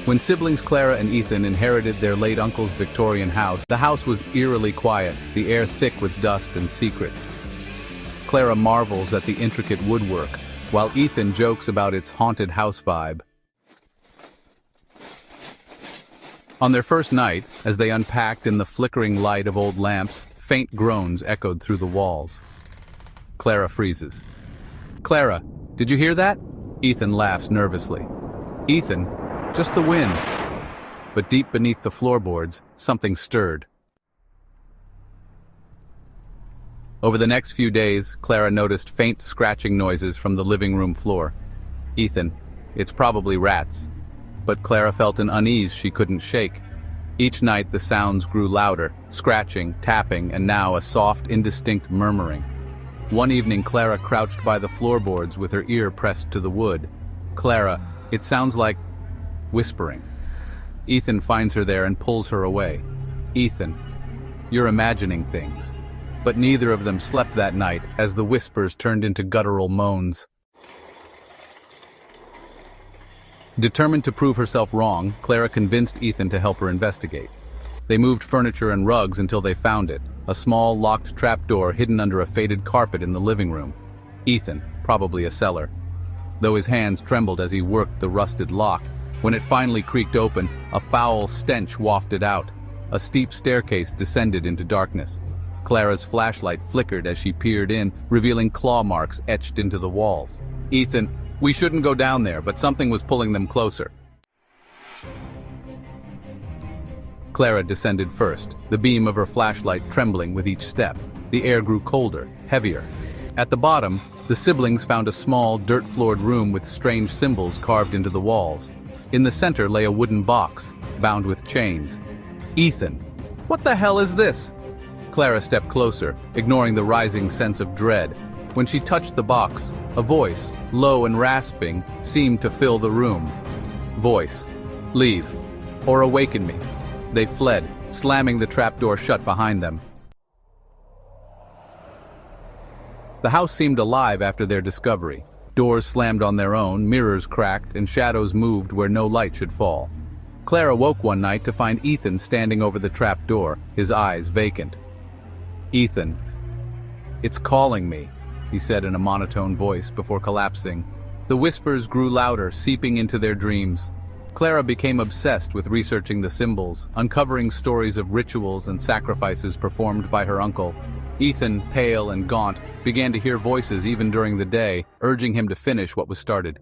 When siblings Clara and Ethan inherited their late uncle's Victorian house, the house was eerily quiet, the air thick with dust and secrets. Clara marvels at the intricate woodwork, while Ethan jokes about its haunted house vibe. On their first night, as they unpacked in the flickering light of old lamps, faint groans echoed through the walls. Clara freezes. "Clara, did you hear that?" Ethan laughs nervously. "Ethan, just the wind." But deep beneath the floorboards, something stirred. Over the next few days, Clara noticed faint scratching noises from the living room floor. "Ethan, it's probably rats." But Clara felt an unease she couldn't shake. Each night the sounds grew louder, scratching, tapping, and now a soft, indistinct murmuring. One evening Clara crouched by the floorboards with her ear pressed to the wood. "Clara, it sounds like..." whispering. Ethan finds her there and pulls her away. "Ethan, you're imagining things." But neither of them slept that night as the whispers turned into guttural moans. Determined to prove herself wrong, Clara convinced Ethan to help her investigate. They moved furniture and rugs until they found it, a small locked trapdoor hidden under a faded carpet in the living room. Ethan, probably a cellar, though his hands trembled as he worked the rusted lock. When it finally creaked open, a foul stench wafted out. A steep staircase descended into darkness. Clara's flashlight flickered as she peered in, revealing claw marks etched into the walls. "Ethan, we shouldn't go down there, but something was pulling them closer." Clara descended first, the beam of her flashlight trembling with each step. The air grew colder, heavier. At the bottom, the siblings found a small, dirt-floored room with strange symbols carved into the walls. In the center lay a wooden box, bound with chains. "Ethan, what the hell is this?" Clara stepped closer, ignoring the rising sense of dread. When she touched the box, a voice, low and rasping, seemed to fill the room. Voice: "Leave, or awaken me." They fled, slamming the trapdoor shut behind them. The house seemed alive after their discovery. Doors slammed on their own, mirrors cracked, and shadows moved where no light should fall. Clara woke one night to find Ethan standing over the trapdoor, his eyes vacant. "Ethan, it's calling me," he said in a monotone voice before collapsing. The whispers grew louder, seeping into their dreams. Clara became obsessed with researching the symbols, uncovering stories of rituals and sacrifices performed by her uncle. Ethan, pale and gaunt, began to hear voices even during the day, urging him to finish what was started.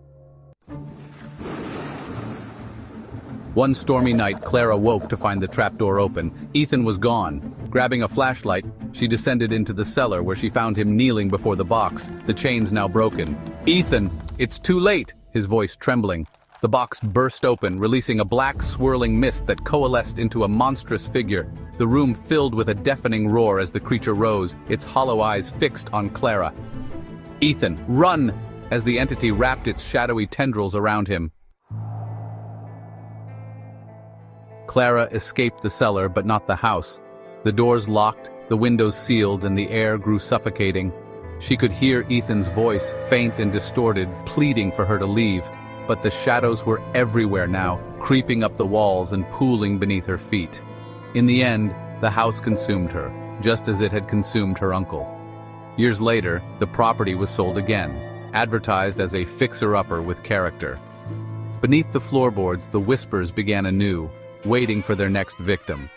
One stormy night, Clara woke to find the trapdoor open. Ethan was gone. Grabbing a flashlight, she descended into the cellar where she found him kneeling before the box, the chains now broken. "Ethan, it's too late!" his voice trembling. The box burst open, releasing a black, swirling mist that coalesced into a monstrous figure. The room filled with a deafening roar as the creature rose, its hollow eyes fixed on Clara. "Ethan, run!" as the entity wrapped its shadowy tendrils around him. Clara escaped the cellar, but not the house. The doors locked, the windows sealed, and the air grew suffocating. She could hear Ethan's voice, faint and distorted, pleading for her to leave. But the shadows were everywhere now, creeping up the walls and pooling beneath her feet. In the end, the house consumed her, just as it had consumed her uncle. Years later, the property was sold again, advertised as a fixer-upper with character. Beneath the floorboards, the whispers began anew, waiting for their next victim.